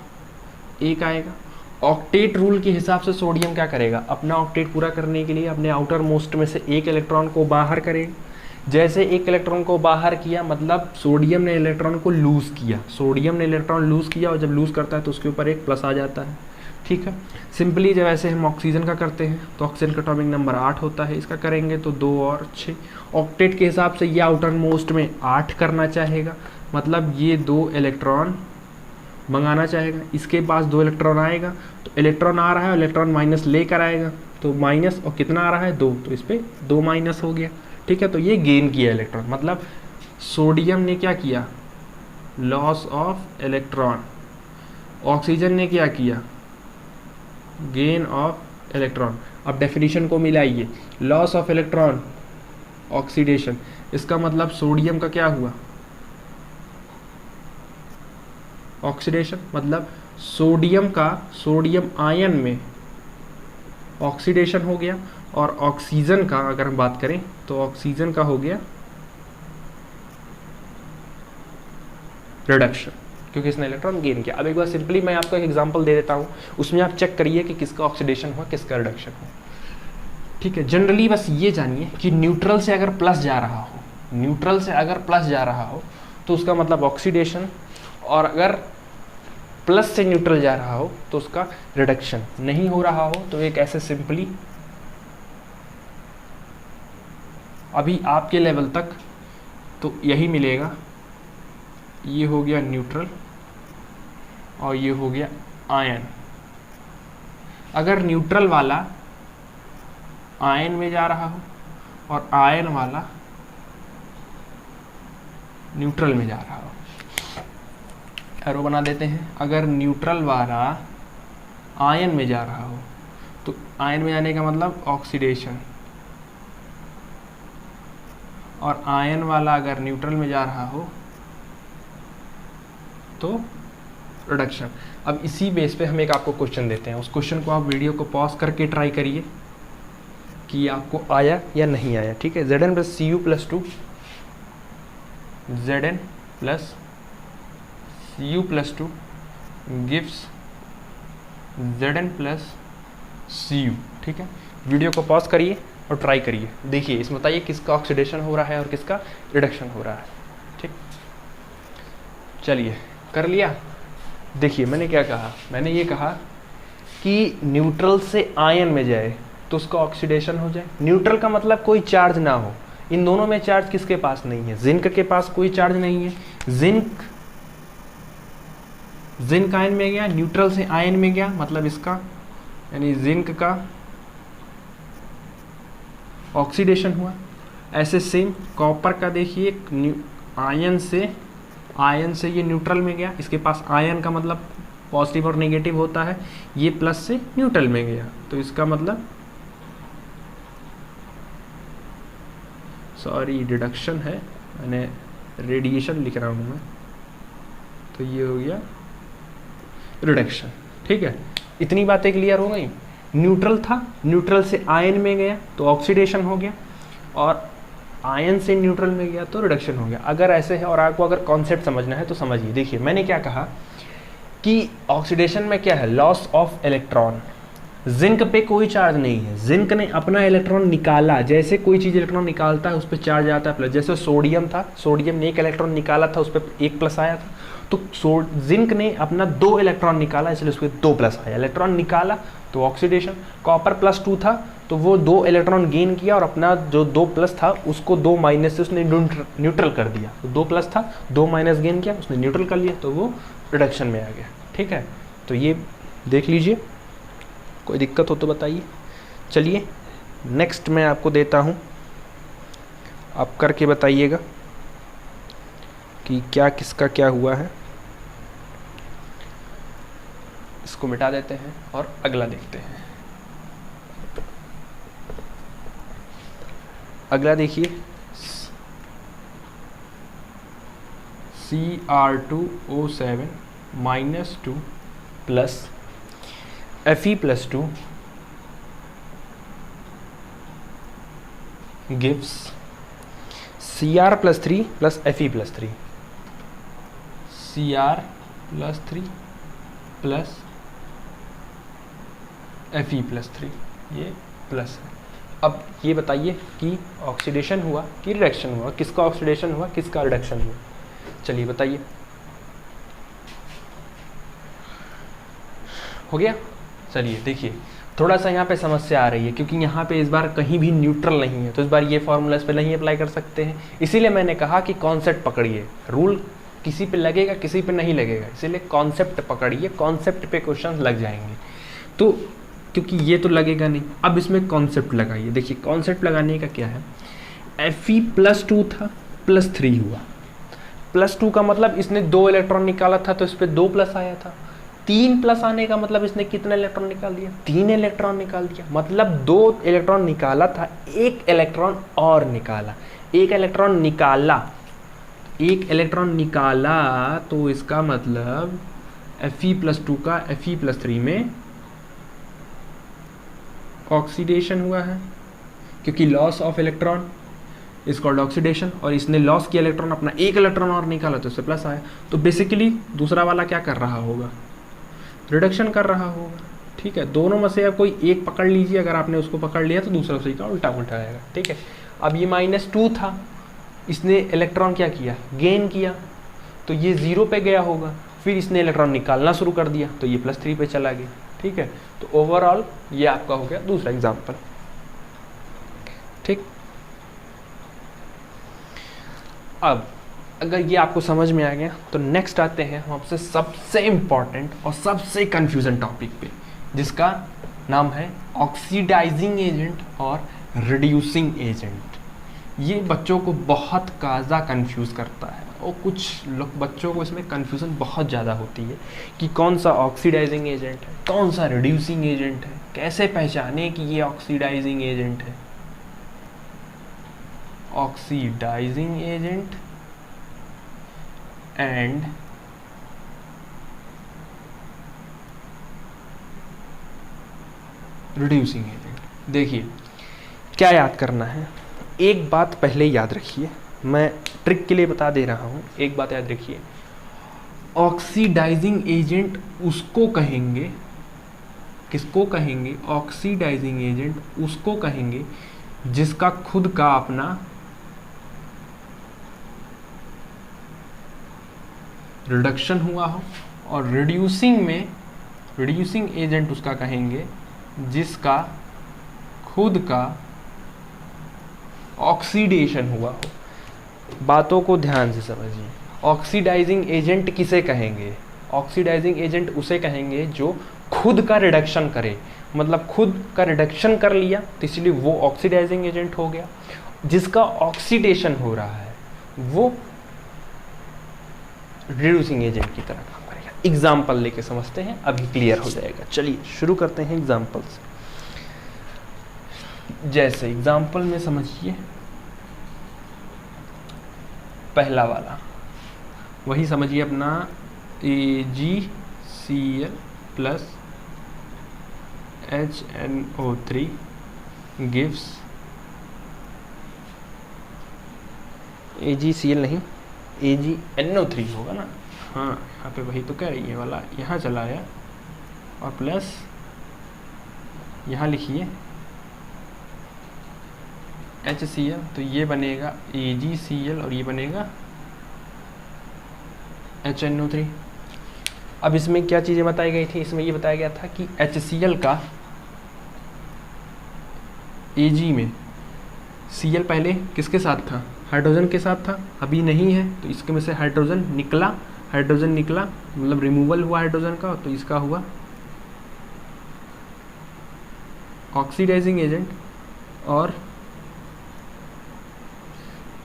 Speaker 1: 1 आएगा। ऑक्टेट रूल के हिसाब से सोडियम क्या करेगा, अपना ऑक्टेट पूरा करने के लिए अपने आउटर मोस्ट में से एक इलेक्ट्रॉन को बाहर करेगा। जैसे एक इलेक्ट्रॉन को बाहर किया, मतलब सोडियम ने इलेक्ट्रॉन को लूज़ किया, सोडियम ने इलेक्ट्रॉन लूज़ किया, और जब लूज़ करता है तो उसके ऊपर एक प्लस आ जाता है। ठीक है, सिंपली जब ऐसे हम ऑक्सीजन का करते हैं तो ऑक्सीजन का एटॉमिक नंबर 8 होता है, इसका करेंगे तो 2 और 6। ऑक्टेट के हिसाब से ये आउटर मोस्ट में 8 करना चाहेगा, मतलब ये 2 इलेक्ट्रॉन मंगाना चाहेगा। इसके पास 2 इलेक्ट्रॉन आएगा, तो इलेक्ट्रॉन आ रहा है, इलेक्ट्रॉन माइनस लेकर आएगा, तो माइनस, और कितना आ रहा है 2, तो इस पर 2 माइनस हो गया। ठीक है, तो ये गेन किया इलेक्ट्रॉन, मतलब सोडियम ने क्या किया, लॉस ऑफ इलेक्ट्रॉन। ऑक्सीजन ने क्या किया, गेन ऑफ इलेक्ट्रॉन। अब डेफिनेशन को मिलाइए, लॉस ऑफ इलेक्ट्रॉन, ऑक्सीडेशन, इसका मतलब सोडियम का क्या हुआ, ऑक्सीडेशन, मतलब सोडियम आयन में ऑक्सीडेशन हो गया। और ऑक्सीजन का अगर हम बात करें तो ऑक्सीजन का हो गया रिडक्शन, क्योंकि इसने इलेक्ट्रॉन गेन किया। अब एक बार सिंपली मैं आपको एक एग्जांपल दे देता हूँ, उसमें आप चेक करिए कि किसका ऑक्सीडेशन हुआ, किसका रिडक्शन हुआ। ठीक है, जनरली बस ये जानिए कि न्यूट्रल से अगर प्लस जा रहा हो, न्यूट्रल से अगर प्लस जा रहा हो तो उसका मतलब ऑक्सीडेशन, और अगर प्लस से न्यूट्रल जा रहा हो तो उसका रिडक्शन। नहीं हो रहा हो तो एक ऐसे सिंपली अभी आपके लेवल तक तो यही मिलेगा, ये हो गया न्यूट्रल और ये हो गया आयन। अगर न्यूट्रल वाला आयन में जा रहा हो और आयन वाला न्यूट्रल में जा रहा हो, एरो बना देते हैं। अगर न्यूट्रल वाला आयन में जा रहा हो तो आयन में जाने का मतलब ऑक्सीडेशन, और आयन वाला अगर न्यूट्रल में जा रहा हो तो रिडक्शन। अब इसी बेस पे हम एक आपको क्वेश्चन देते हैं, उस क्वेश्चन को आप वीडियो को पॉज करके ट्राई करिए कि आपको आया या नहीं आया, ठीक है। Zn plus C U plus two, Zn plus C U plus two gives Zn plus C U, ठीक है। वीडियो को पॉज करिए और ट्राई करिए, देखिए इसमें बताइए किसका ऑक्सीडेशन हो रहा है और किसका रिडक्शन हो रहा है, ठीक। चलिए कर लिया। देखिए मैंने क्या कहा, मैंने ये कहा कि न्यूट्रल से आयन में जाए तो उसका ऑक्सीडेशन हो जाए। न्यूट्रल का मतलब कोई चार्ज ना हो, इन दोनों में चार्ज किसके पास नहीं है, जिंक के पास कोई चार्ज नहीं है। जिंक आयन में गया, न्यूट्रल से आयन में गया, मतलब इसका यानी जिंक का ऑक्सीडेशन हुआ। ऐसे सेम कॉपर का देखिए, आयन से ये न्यूट्रल में गया, इसके पास आयन का मतलब पॉजिटिव और नेगेटिव होता है, ये प्लस से न्यूट्रल में गया, तो इसका मतलब सॉरी रिडक्शन है, मैंने रेडिएशन लिख रहा हूँ मैं, तो ये हो गया रिडक्शन, ठीक है। इतनी बातें क्लियर हो गई। न्यूट्रल था, न्यूट्रल से आयन में गया तो ऑक्सीडेशन हो गया, और आयन से न्यूट्रल में गया तो रिडक्शन हो गया। अगर ऐसे है और आपको अगर कॉन्सेप्ट समझना है तो समझिए। देखिए मैंने क्या कहा कि ऑक्सीडेशन में क्या है, लॉस ऑफ इलेक्ट्रॉन। जिंक पे कोई चार्ज नहीं है, जिंक ने अपना इलेक्ट्रॉन निकाला, जैसे कोई चीज़ इलेक्ट्रॉन निकालता है उस पर चार्ज आता है प्लस। जैसे सोडियम था, सोडियम ने एक इलेक्ट्रॉन निकाला था, उस पर एक प्लस आया था, तो जिंक ने अपना 2 इलेक्ट्रॉन निकाला, इसलिए उस पर 2 प्लस आया। इलेक्ट्रॉन निकाला तो ऑक्सीडेशन। कॉपर प्लस 2 था तो वो 2 इलेक्ट्रॉन गेन किया और अपना जो 2 प्लस था उसको 2 माइनस से उसने न्यूट्रल कर दिया। तो 2 प्लस था, 2 माइनस गेन किया, उसने न्यूट्रल कर लिया, तो वो रिडक्शन में आ गया, ठीक है। तो ये देख लीजिए, कोई दिक्कत हो तो बताइए। चलिए नेक्स्ट मैं आपको देता हूँ, आप करके बताइएगा कि क्या किसका क्या हुआ है। इसको मिटा देते हैं और अगला देखते हैं। अगला देखिए, Cr2O7 -2 plus Fe+2 gives Cr+3 plus Fe+3, Cr+3 plus Fe+3, ये प्लस है। अब ये बताइए कि ऑक्सीडेशन हुआ कि रिडक्शन हुआ, किसका ऑक्सीडेशन हुआ किसका रिडक्शन हुआ, चलिए बताइए। हो गया। चलिए देखिए, थोड़ा सा यहाँ पे समस्या आ रही है क्योंकि यहाँ पे इस बार कहीं भी न्यूट्रल नहीं है, तो इस बार ये फार्मूला इस पर नहीं अप्लाई कर सकते हैं। इसीलिए मैंने कहा कि कॉन्सेप्ट पकड़िए, रूल किसी पे लगेगा किसी पे नहीं लगेगा, इसीलिए कॉन्सेप्ट पकड़िए, कॉन्सेप्ट पे क्वेश्चन लग जाएंगे। तो क्योंकि ये तो लगेगा नहीं, अब इसमें कॉन्सेप्ट लगाइए। देखिए कॉन्सेप्ट लगाने का क्या है, Fe+2 था +3 हुआ, +2 का मतलब इसने 2 इलेक्ट्रॉन निकाला था तो इस पर 2 प्लस आया था। 3 प्लस आने का मतलब इसने कितना इलेक्ट्रॉन निकाल दिया, 3 इलेक्ट्रॉन निकाल दिया, मतलब 2 इलेक्ट्रॉन निकाला था, 1 इलेक्ट्रॉन और निकाला, 1 इलेक्ट्रॉन निकाला, 1 इलेक्ट्रॉन निकाला, तो इसका मतलब Fe+2 का Fe+3 में ऑक्सीडेशन हुआ है, क्योंकि loss of electron is called oxidation, और इसने लॉस किया इलेक्ट्रॉन, अपना 1 इलेक्ट्रॉन और निकाला तो इससे प्लस आया। तो बेसिकली दूसरा वाला क्या कर रहा होगा, रिडक्शन कर रहा होगा, ठीक है। दोनों में से आप कोई एक पकड़ लीजिए, अगर आपने उसको पकड़ लिया तो दूसरा उसी का उल्टा उल्टा आएगा, ठीक है। अब ये -2 था, इसने इलेक्ट्रॉन क्या किया, गेन किया, तो ये 0 पे गया होगा, फिर इसने इलेक्ट्रॉन निकालना शुरू कर दिया तो ये +3 पे चला गया, ठीक है। तो ओवरऑल ये आपका हो गया दूसरा एग्जाम्पल, ठीक। अब अगर ये आपको समझ में आ गया तो नेक्स्ट आते हैं हम आपसे सबसे इम्पॉर्टेंट और सबसे कंफ्यूजन टॉपिक पे, जिसका नाम है ऑक्सीडाइजिंग एजेंट और रिड्यूसिंग एजेंट। ये बच्चों को बहुत ज़्यादा कंफ्यूज करता है, और कुछ लोग बच्चों को इसमें कंफ्यूजन बहुत ज़्यादा होती है कि कौन सा ऑक्सीडाइजिंग एजेंट है, कौन सा रिड्यूसिंग एजेंट है, कैसे पहचाने कि ये ऑक्सीडाइजिंग एजेंट है। Oxidising agent and reducing agent. देखिए क्या याद करना है, एक बात पहले याद रखिए, मैं ट्रिक के लिए बता दे रहा हूँ, एक बात याद रखिए, ऑक्सीडाइजिंग एजेंट उसको कहेंगे, किसको कहेंगे, ऑक्सीडाइजिंग एजेंट उसको कहेंगे जिसका खुद का अपना रिडक्शन हुआ हो, और रिड्यूसिंग एजेंट उसका कहेंगे जिसका खुद का ऑक्सीडेशन हुआ हो। बातों को ध्यान से समझिए, ऑक्सीडाइजिंग एजेंट किसे कहेंगे, ऑक्सीडाइजिंग एजेंट उसे कहेंगे जो खुद का रिडक्शन करे, मतलब खुद का रिडक्शन कर लिया तो इसलिए वो ऑक्सीडाइजिंग एजेंट हो गया। जिसका ऑक्सीडेशन हो रहा है वो रिड्यूसिंग एजेंट की तरह काम करेगा। एग्जाम्पल लेके समझते हैं, अभी क्लियर हो जाएगा। चलिए शुरू करते हैं एग्जाम्पल से। जैसे एग्जाम्पल में समझिए, पहला वाला वही समझिए अपना AgCl plus HNO3 gives, AgCl नहीं AgNO3 होगा ना, हाँ यहाँ पे वही तो कह रही है वाला, यहाँ चला आया और प्लस यहाँ लिखिए HCl, तो ये बनेगा AgCl और ये बनेगा HNO3। अब इसमें क्या चीज़ें बताई गई थी, इसमें ये बताया गया था कि HCl का Ag में Cl पहले किसके साथ था, हाइड्रोजन के साथ था, अभी नहीं है तो इसके में से हाइड्रोजन निकला मतलब रिमूवल हुआ हाइड्रोजन का, तो इसका हुआ ऑक्सीडाइजिंग एजेंट। और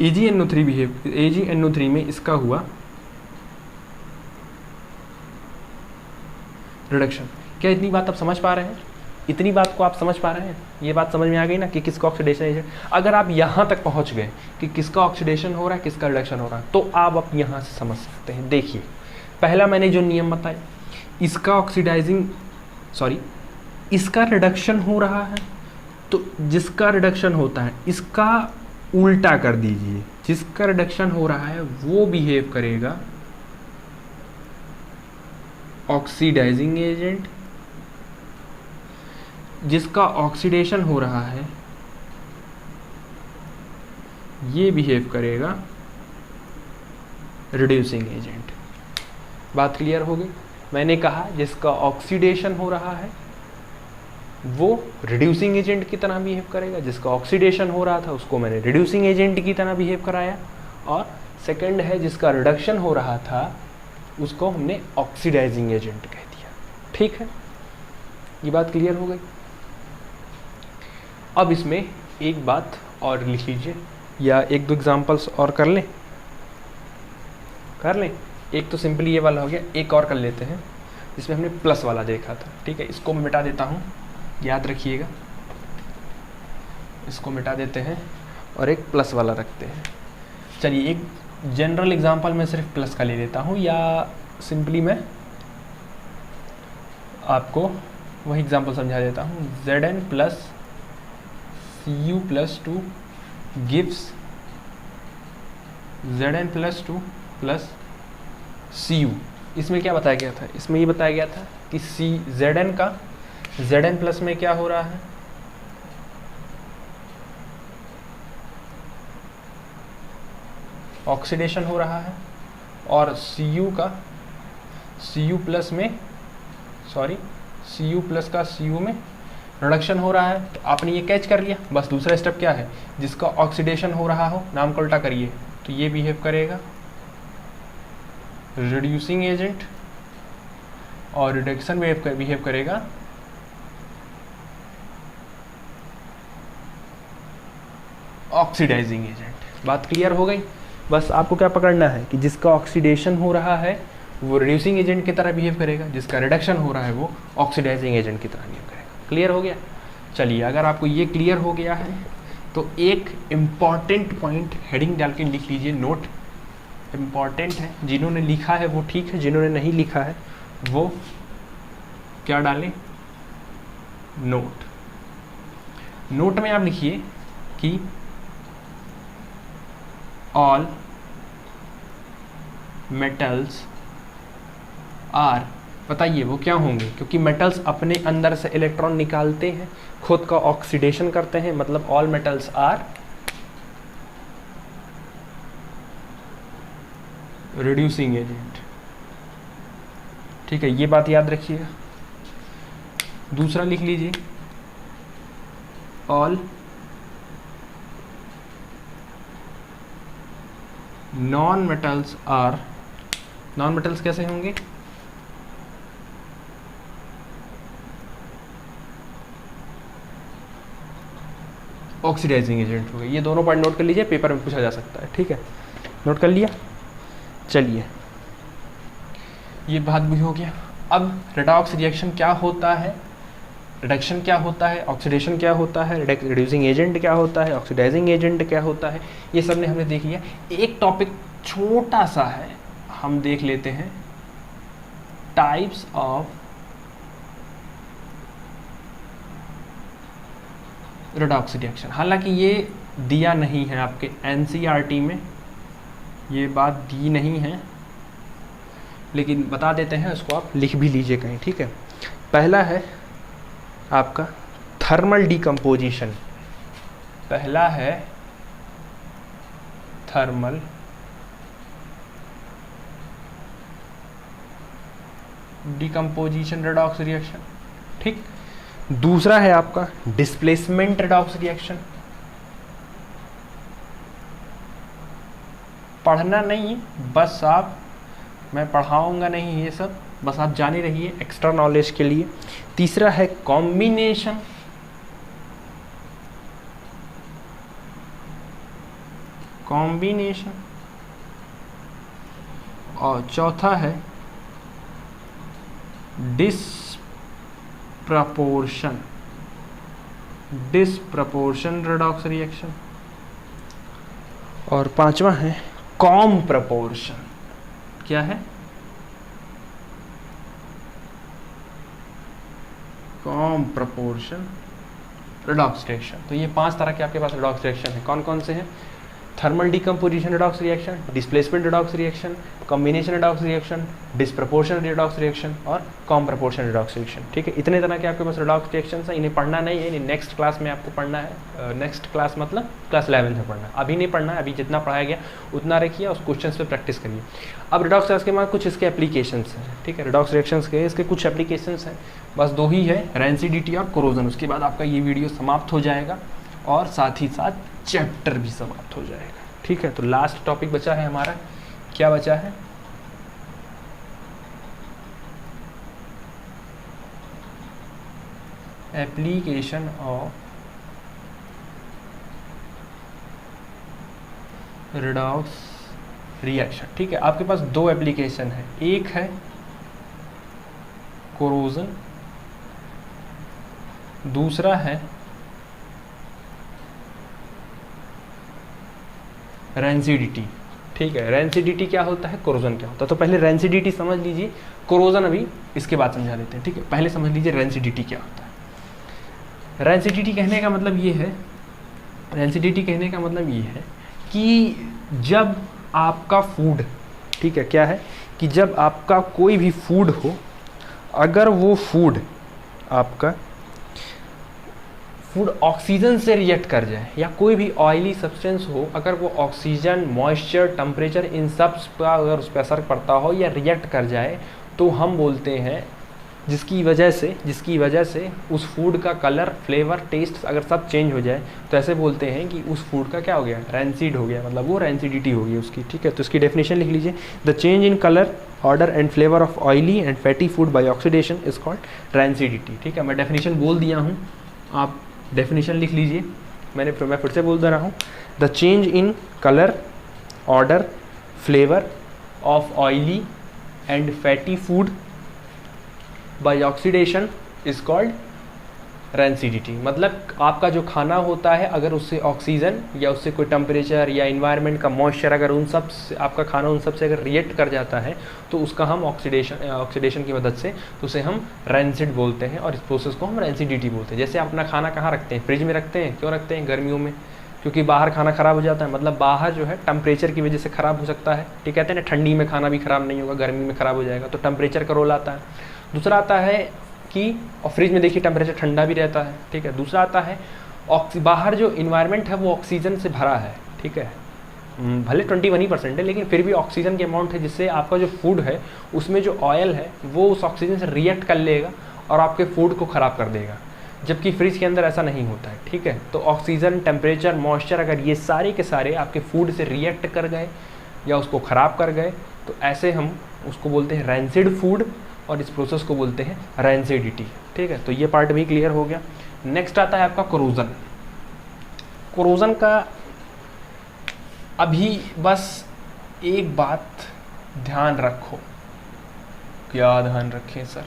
Speaker 1: AgNO3 में इसका हुआ रिडक्शन। क्या इतनी बात आप समझ पा रहे हैं, इतनी बात को आप समझ पा रहे हैं, ये बात समझ में आ गई ना कि किसका ऑक्सीडेशन एजेंट। अगर आप यहाँ तक पहुँच गए कि किसका ऑक्सीडेशन हो रहा है किसका रिडक्शन हो रहा है, तो आप यहाँ से समझ सकते हैं। देखिए पहला मैंने जो नियम बताया, इसका रिडक्शन हो रहा है, तो जिसका रिडक्शन होता है इसका उल्टा कर दीजिए, जिसका रिडक्शन हो रहा है वो बिहेव करेगा ऑक्सीडाइजिंग एजेंट, जिसका ऑक्सीडेशन हो रहा है ये बिहेव करेगा रिड्यूसिंग एजेंट। बात क्लियर हो गई। मैंने कहा जिसका ऑक्सीडेशन हो रहा है वो रिड्यूसिंग एजेंट की तरह बिहेव करेगा, जिसका ऑक्सीडेशन हो रहा था उसको मैंने रिड्यूसिंग एजेंट की तरह बिहेव कराया, और सेकंड है जिसका रिडक्शन हो रहा था उसको हमने ऑक्सीडाइजिंग एजेंट कह दिया। ठीक है, ये बात क्लियर हो गई। अब इसमें एक बात और लिख लीजिए, या एक दो एग्जांपल्स और कर लें। एक तो सिंपली ये वाला हो गया, एक और कर लेते हैं जिसमें हमने प्लस वाला देखा था। ठीक है, इसको मैं मिटा देता हूँ, याद रखिएगा, इसको मिटा देते हैं और एक प्लस वाला रखते हैं। चलिए एक जनरल एग्जांपल में सिर्फ प्लस का ले लेता हूँ, या सिंपली मैं आपको वही एग्जांपल समझा देता हूँ। Zn plus Cu plus 2 gives Zn plus 2 plus Cu। इसमें क्या बताया गया था, इसमें ये बताया गया था कि Zn प्लस में क्या हो रहा है, ऑक्सीडेशन हो रहा है, और Cu प्लस का Cu में रिडक्शन हो रहा है। तो आपने ये कैच कर लिया। बस दूसरा स्टेप क्या है, जिसका ऑक्सीडेशन हो रहा हो नाम को उल्टा करिए, तो ये बिहेव करेगा रिड्यूसिंग एजेंट, और रिडक्शन बिहेव करेगा ऑक्सीडाइजिंग एजेंट। बात क्लियर हो गई। बस आपको क्या पकड़ना है कि जिसका ऑक्सीडेशन हो रहा है वो रिड्यूसिंग एजेंट की तरह बिहेव करेगा, जिसका रिडक्शन हो रहा है वो ऑक्सीडाइजिंग एजेंट की तरह बिहेव करेगा। क्लियर हो गया। चलिए अगर आपको ये क्लियर हो गया है तो एक इम्पॉर्टेंट पॉइंट हेडिंग डाल के लिख लीजिए, नोट इम्पॉर्टेंट है। जिन्होंने लिखा है वो ठीक है, जिन्होंने नहीं लिखा है वो क्या डालें, नोट। नोट में आप लिखिए कि ऑल मेटल्स आर, बताइए वो क्या होंगे, क्योंकि मेटल्स अपने अंदर से इलेक्ट्रॉन निकालते हैं, खुद का ऑक्सीडेशन करते हैं, मतलब all metals are reducing agent. ठीक है, ये बात याद रखिएगा। दूसरा लिख लीजिए, all non metals are, non metals कैसे होंगे, ऑक्सीडाइजिंग एजेंट हो गए। ये दोनों पॉइंट नोट कर लीजिए, पेपर में पूछा जा सकता है। ठीक है, नोट कर लिया। चलिए, ये बात भी हो गया। अब रेडॉक्स रिएक्शन क्या होता है, रिडक्शन क्या होता है, ऑक्सीडेशन क्या होता है, रिड्यूसिंग एजेंट क्या होता है, ऑक्सीडाइजिंग एजेंट क्या होता है, ये सब ने हमने देख लिया। एक टॉपिक छोटा सा है, हम देख लेते हैं, टाइप्स ऑफ रेडॉक्स रिएक्शन। हालांकि ये दिया नहीं है आपके एनसीईआरटी में, ये बात दी नहीं है, लेकिन बता देते हैं, उसको आप लिख भी लीजिए कहीं। ठीक है, पहला है आपका थर्मल डिकम्पोजिशन। पहला है थर्मल डिकम्पोजिशन रेडॉक्स रिएक्शन। ठीक, दूसरा है आपका डिस्प्लेसमेंट रेडॉक्स रिएक्शन। पढ़ना नहीं है, बस आप, मैं पढ़ाऊंगा नहीं ये सब, बस आप जाने रहिए एक्स्ट्रा नॉलेज के लिए। तीसरा है कॉम्बिनेशन, कॉम्बिनेशन, और चौथा है डिसप्रपोर्शन, डिसप्रपोर्शन रेडॉक्स रिएक्शन, और पांचवा है कॉम प्रपोर्शन। क्या है, कॉम प्रपोर्शन रेडॉक्स रिएक्शन। तो ये 5 तरह के आपके पास रेडॉक्स रिएक्शन है। कौन कौन से हैं, thermal decomposition redox reaction, displacement redox reaction, combination redox reaction, disproportion redox reaction और कॉम प्रपोर्शन रेडॉक्स रिएक्शन। ठीक है, इतने तरह के आपके पास रेडॉक्स रिएक्शन हैं। इन्हें पढ़ना नहीं है, इन्हें नेक्स्ट क्लास में आपको पढ़ना है। नेक्स्ट क्लास मतलब क्लास 11 में पढ़ना है, अभी नहीं पढ़ना है। अभी जितना पढ़ाया गया उतना रखिए, उस क्वेश्चन पे प्रैक्टिस करिए। अब रेडॉक्स रिएक्शन के बाद कुछ इसके एप्लीकेशंस हैं। ठीक है, रेडॉक्स रिएक्शंस के इसके कुछ एप्लीकेशंस हैं, बस 2 ही है, रैंसिडिटी और कोरोजन। उसके बाद आपका ये वीडियो समाप्त हो जाएगा और साथ ही साथ चैप्टर भी समाप्त हो जाएगा। ठीक है, तो लास्ट टॉपिक बचा है हमारा, क्या बचा है, एप्लीकेशन ऑफ रेडॉक्स रिएक्शन। ठीक है, आपके पास 2 एप्लीकेशन है, एक है कोरोजन, दूसरा है रैंसिडिटी। ठीक है, रैंसिडिटी क्या होता है, कोरोजन क्या होता है। तो पहले रैंसिडिटी समझ लीजिए, कोरोजन अभी इसके बाद समझा देते हैं। ठीक है, पहले समझ लीजिए रैंसिडिटी क्या होता है। रैंसिडिटी कहने का मतलब ये है, रैंसिडिटी कहने का मतलब ये है कि जब आपका फूड, ठीक है, क्या है कि जब आपका कोई भी फूड हो, अगर वो फूड आपका फूड ऑक्सीजन से रिएक्ट कर जाए, या कोई भी ऑयली सब्सटेंस हो, अगर वो ऑक्सीजन, मॉइस्चर, टेम्परेचर, इन सब का अगर उस पर असर पड़ता हो या रिएक्ट कर जाए, तो हम बोलते हैं, जिसकी वजह से उस फूड का कलर, फ्लेवर, टेस्ट अगर सब चेंज हो जाए, तो ऐसे बोलते हैं कि उस फूड का क्या हो गया, रैंसिड हो गया, मतलब वो रैंसिडिटी हो गई उसकी। ठीक है, तो इसकी डेफिनेशन लिख लीजिए, the change in colour, order and flavour of oily and fatty food by oxidation is called rancidity. ठीक है, मैं डेफिनेशन बोल दिया हूँ, आप डेफिनेशन लिख लीजिए। मैं फिर से बोल दे रहा हूँ, the change in colour, order, flavour of oily and fatty food by oxidation is called rancidity. मतलब आपका जो खाना होता है, अगर उससे ऑक्सीजन या उससे कोई टेम्परेचर या इन्वायरमेंट का मॉइस्चर, अगर उन सब से आपका खाना उन सब से अगर रिएक्ट कर जाता है, तो उसका हम ऑक्सीडेशन की मदद से तो उसे हम रैंसिड बोलते हैं, और इस प्रोसेस को हम रैंसिडिटी बोलते हैं। जैसे आप अपना खाना कहाँ रखते हैं, फ्रिज में रखते हैं, क्यों रखते हैं, गर्मियों में क्योंकि बाहर खाना ख़राब हो जाता है, मतलब बाहर जो है टेम्परेचर की वजह से ख़राब हो सकता है, ठीक कहते हैं ना, ठंडी में खाना भी ख़राब नहीं होगा, गर्मी में ख़राब हो जाएगा, तो टेम्परेचर का रोल आता है। दूसरा आता है कि, और फ्रिज में देखिए टेम्परेचर ठंडा भी रहता है, ठीक है। दूसरा आता है बाहर जो इन्वायरमेंट है वो ऑक्सीजन से भरा है, ठीक है, भले 21% है लेकिन फिर भी ऑक्सीजन की अमाउंट है, जिससे आपका जो फूड है उसमें जो ऑयल है वो उस ऑक्सीजन से रिएक्ट कर लेगा और आपके फूड को ख़राब कर देगा, जबकि फ्रिज के अंदर ऐसा नहीं होता है, ठीक है। तो ऑक्सीजन, टेम्परेचर, मॉइस्चर, अगर ये सारे के सारे आपके फूड से रिएक्ट कर गए या उसको ख़राब कर गए तो ऐसे हम उसको बोलते हैं रैंसिड फूड, और इस प्रोसेस को बोलते हैं रैंसिडिटी, ठीक है। तो ये पार्ट भी क्लियर हो गया। नेक्स्ट आता है आपका कोरोजन। कोरोजन का अभी बस एक बात ध्यान रखो। क्या ध्यान रखें सर?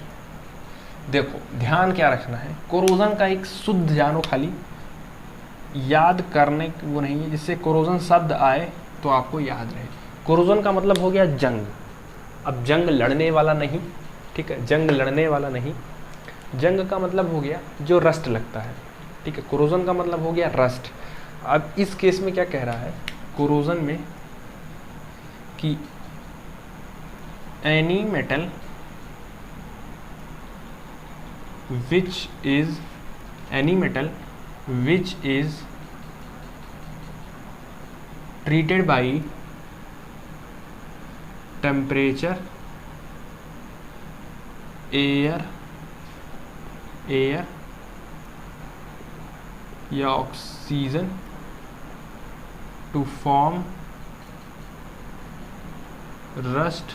Speaker 1: देखो ध्यान क्या रखना है, कोरोजन का एक शुद्ध जानो, खाली याद करने वो नहीं है, जिससे कोरोजन शब्द आए तो आपको याद रहे। कोरोजन का मतलब हो गया जंग। अब जंग लड़ने वाला नहीं, ठीक है, जंग लड़ने वाला नहीं, जंग का मतलब हो गया जो रस्ट लगता है, ठीक है। कोरोजन का मतलब हो गया रस्ट। अब इस केस में क्या कह रहा है कोरोजन में कि any metal which is treated by temperature, air या oxygen to form rust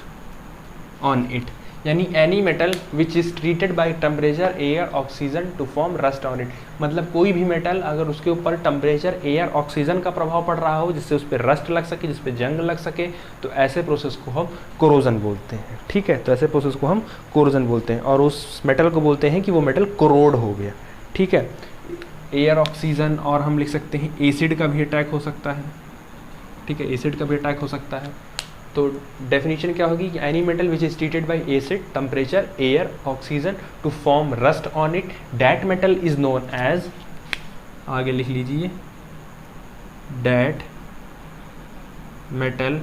Speaker 1: on it, यानी any metal which is treated by temperature, air, oxygen to form rust on it. मतलब कोई भी मेटल अगर उसके ऊपर टेम्परेचर, एयर, ऑक्सीजन का प्रभाव पड़ रहा हो जिससे उस पर रस्ट लग सके, जिस पे जंग लग सके, तो ऐसे प्रोसेस को हम कोरोजन बोलते हैं, ठीक है। तो ऐसे प्रोसेस को हम कोरोजन बोलते हैं और उस मेटल को बोलते हैं कि वो मेटल कोरोड हो गया, ठीक है। एयर, ऑक्सीजन, और हम लिख सकते हैं एसिड का भी अटैक हो सकता है, ठीक है, एसिड का भी अटैक हो सकता है। तो डेफिनेशन क्या होगी कि any metal which is treated by acid, temperature, air, oxygen to form rust on it, that metal is known as, आगे लिख लीजिए, that metal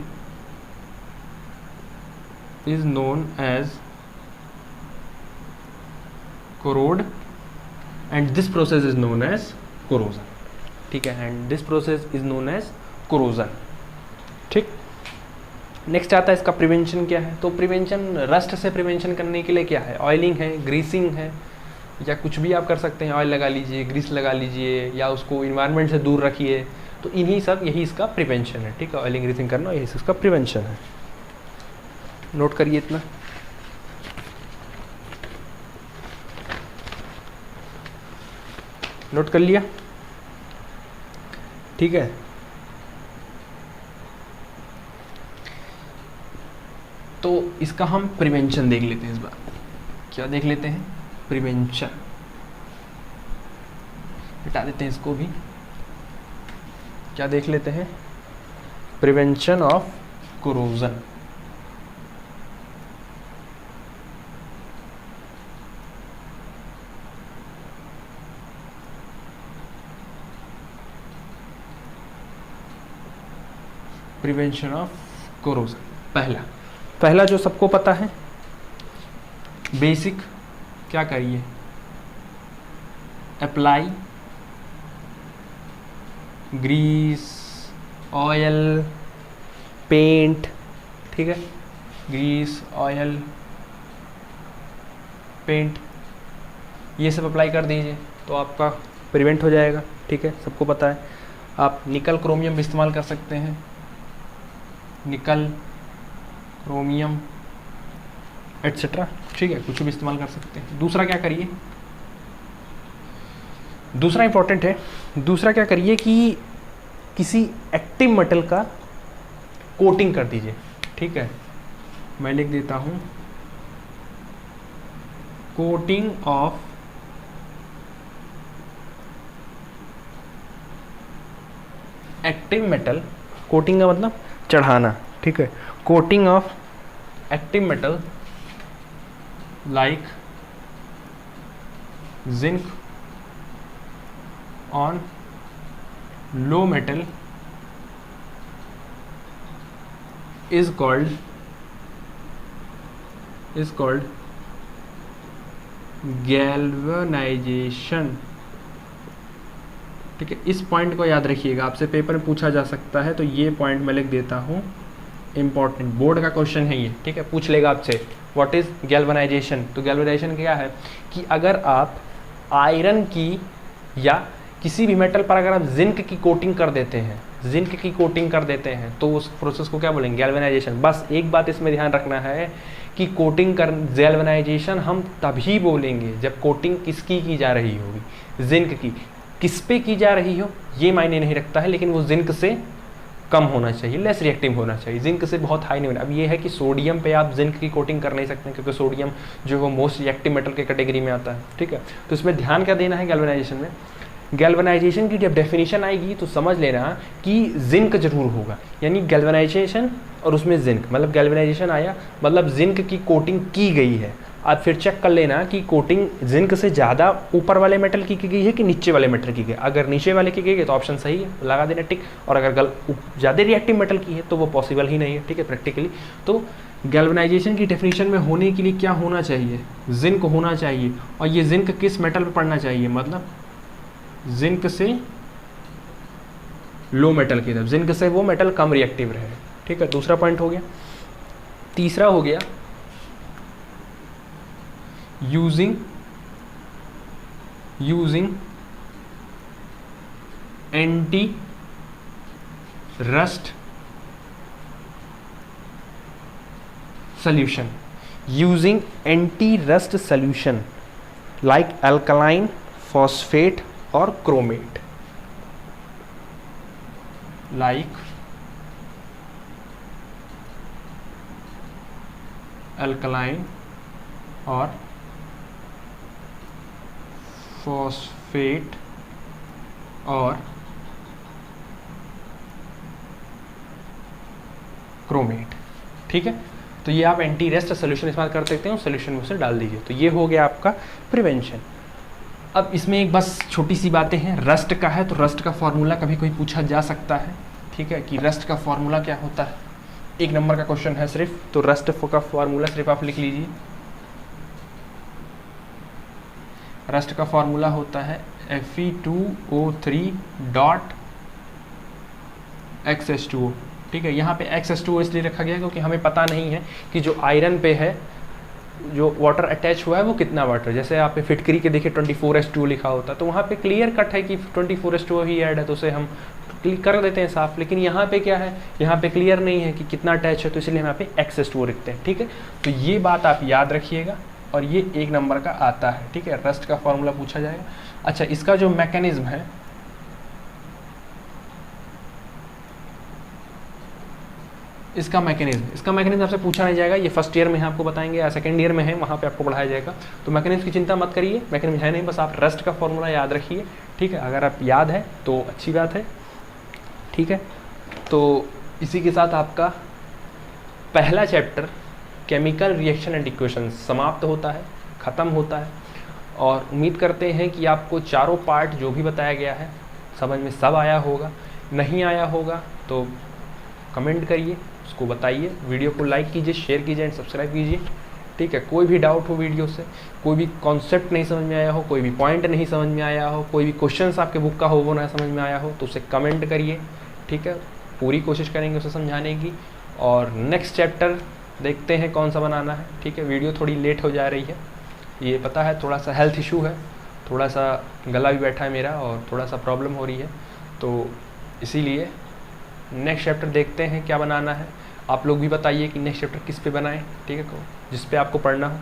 Speaker 1: is known as corrode and this process is known as corrosion, ठीक है, and this process is known as corrosion, ठीक। Next आता है इसका prevention क्या है। तो प्रिवेंशन, रस्ट से प्रिवेंशन करने के लिए क्या है, ऑयलिंग है, ग्रीसिंग है, या कुछ भी आप कर सकते हैं, ऑयल लगा लीजिए, ग्रीस लगा लीजिए, या उसको इन्वायरमेंट से दूर रखिए। तो इन्हीं सब, यही इसका प्रिवेंशन है, ठीक है, ऑयलिंग, ग्रीसिंग करना, यही इसका प्रिवेंशन है। नोट करिए इतना। नोट कर लिया, ठीक है। तो इसका हम प्रिवेंशन देख लेते हैं इस बार। क्या देख लेते हैं? प्रिवेंशन। हटा देते हैं इसको भी। क्या देख लेते हैं? Prevention of corrosion. Prevention of corrosion. पहला जो सबको पता है, बेसिक, क्या करिए, अप्लाई ग्रीस, ऑयल, पेंट, ठीक है, ग्रीस, ऑयल, पेंट, ये सब अप्लाई कर दीजिए तो आपका प्रिवेंट हो जाएगा, ठीक है, सबको पता है। आप निकल क्रोमियम भी इस्तेमाल कर सकते हैं, निकल, क्रोमियम एट्सेट्रा, ठीक है, कुछ भी इस्तेमाल कर सकते हैं। दूसरा क्या करिए, दूसरा इंपॉर्टेंट है, दूसरा क्या करिए कि किसी एक्टिव मेटल का कोटिंग कर दीजिए, ठीक है। मैं लिख देता हूं, coating of active metal, coating का मतलब चढ़ाना, ठीक है, coating of active metal like zinc on low metal is called galvanization। ठीक है, इस पॉइंट को याद रखिएगा, आपसे पेपर में पूछा जा सकता है, तो ये पॉइंट मैं लिख देता हूँ, इंपॉर्टेंट बोर्ड का क्वेश्चन है ये। ठीक है, पूछ लेगा आपसे व्हाट इज गैल्वेनाइजेशन। तो गैल्वेनाइजेशन क्या है कि अगर आप आयरन की या किसी भी मेटल पर अगर आप जिंक की कोटिंग कर देते हैं, तो उस प्रोसेस को क्या बोलेंगे, गैल्वेनाइजेशन। बस एक बात इसमें ध्यान रखना है कि कोटिंग कर गैल्वेनाइजेशन हम तभी बोलेंगे जब कोटिंग किसकी की जा रही होगी, जिंक की। किस पे की जा रही हो ये मायने नहीं रखता है, लेकिन वो जिंक से कम होना चाहिए, लेस रिएक्टिव होना चाहिए, जिंक से बहुत हाई नहीं होना। अब ये है कि सोडियम पे आप जिंक की कोटिंग कर नहीं सकते, क्योंकि सोडियम जो है वो मोस्ट रिएक्टिव मेटल के कैटेगरी में आता है। ठीक है, तो इसमें ध्यान क्या देना है गैल्वेनाइजेशन में, गैल्वेनाइजेशन की जब डेफिनेशन आएगी तो समझ लेना कि जिंक जरूर होगा, यानी गैल्वेनाइजेशन और उसमें जिंक, मतलब गैल्वेनाइजेशन आया मतलब जिंक की कोटिंग की गई है। आप फिर चेक कर लेना कि कोटिंग जिंक से ज़्यादा ऊपर वाले मेटल की गई है कि नीचे वाले मेटल की गई। अगर नीचे वाले की गई है तो ऑप्शन सही है, लगा देना टिक। और अगर ज़्यादा रिएक्टिव मेटल की है तो वो पॉसिबल ही नहीं है। ठीक है, प्रैक्टिकली तो गैल्वेनाइजेशन की डेफिनेशन में होने के लिए क्या होना चाहिए, जिंक होना चाहिए। और ये जिंक किस मेटल पर पड़ना चाहिए, मतलब जिंक से लो मेटल की तरफ, जिंक से वो मेटल कम रिएक्टिव रहे। ठीक है, दूसरा पॉइंट हो गया। तीसरा हो गया using anti rust solution, using anti-rust solution like alkaline, phosphate or chromate, like alkaline or phosphate और क्रोमेट। ठीक है, तो ये आप एंटी रस्ट सोल्यूशन इस्तेमाल कर सकते हैं, उस सोल्यूशन में उसे डाल दीजिए। तो ये हो गया आपका प्रिवेंशन। अब इसमें एक बस छोटी सी बातें हैं, रस्ट का है तो रस्ट का फॉर्मूला कभी कोई पूछा जा सकता है। ठीक है, कि रस्ट का फॉर्मूला क्या होता है, 1 नंबर का क्वेश्चन है सिर्फ, तो रस्ट का फॉर्मूला सिर्फ आप लिख लीजिए। रस्ट का फॉर्मूला होता है Fe2O3.XH2O। ठीक है, यहाँ पे XH2O इसलिए रखा गया क्योंकि हमें पता नहीं है कि जो आयरन पे है जो वाटर अटैच हुआ है वो कितना वाटर। जैसे आप पे फिटकरी के देखिए 24H2O लिखा होता है, तो वहाँ पे क्लियर कट है कि 24H2O ही ऐड है, तो उसे हम कर देते हैं साफ। लेकिन यहाँ पे क्या है, यहाँ पे क्लियर नहीं है कि कितना अटैच है, तो इसलिए हम यहाँ पे XH2O लिखते हैं। ठीक है, तो ये बात आप याद रखिएगा और ये 1 नंबर का आता है। ठीक है, रस्ट का फॉर्मूला पूछा जाएगा। अच्छा, इसका जो मैकेनिज्म है, इसका मैकेनिज्म आपसे पूछा नहीं जाएगा, ये फर्स्ट ईयर में है आपको बताएंगे, या सेकंड ईयर में है वहाँ पे आपको पढ़ाया जाएगा। तो मैकेनिज्म की चिंता मत करिए, मैकेनिज्म है नहीं, बस आप रस्ट का फॉर्मूला याद रखिए। ठीक है, अगर आप याद है तो अच्छी बात है। ठीक है, तो इसी के साथ आपका पहला chapter chemical reaction and equation समाप्त होता है, ख़त्म होता है। और उम्मीद करते हैं कि आपको चारों पार्ट जो भी बताया गया है समझ में सब आया होगा। नहीं आया होगा तो कमेंट करिए, उसको बताइए, वीडियो को लाइक कीजिए, शेयर कीजिए एंड सब्सक्राइब कीजिए। ठीक है, कोई भी डाउट हो वीडियो से, कोई भी कॉन्सेप्ट नहीं समझ में आया हो, कोई भी पॉइंट नहीं समझ में आया हो, कोई भी क्वेश्चंस आपके बुक का हो वो ना समझ में आया हो, तो उसे कमेंट करिए। ठीक है, पूरी कोशिश करेंगे उसे समझाने की। और नेक्स्ट चैप्टर देखते हैं कौन सा बनाना है। ठीक है, वीडियो थोड़ी लेट हो जा रही है, ये पता है, थोड़ा सा हेल्थ इशू है, थोड़ा सा गला भी बैठा है मेरा और थोड़ा सा प्रॉब्लम हो रही है, तो इसीलिए नेक्स्ट चैप्टर देखते हैं क्या बनाना है। आप लोग भी बताइए कि नेक्स्ट चैप्टर किस पे बनाएं। ठीक है, जिस पे आपको पढ़ना हो।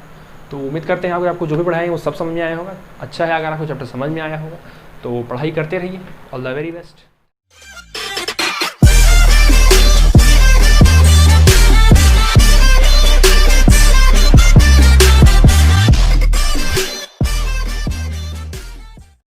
Speaker 1: तो उम्मीद करते हैं अगर आपको जो भी पढ़ाएंगे वो सब समझ में आया होगा। अच्छा है अगर आपको चैप्टर समझ में आया होगा तो पढ़ाई करते रहिए। All the very best.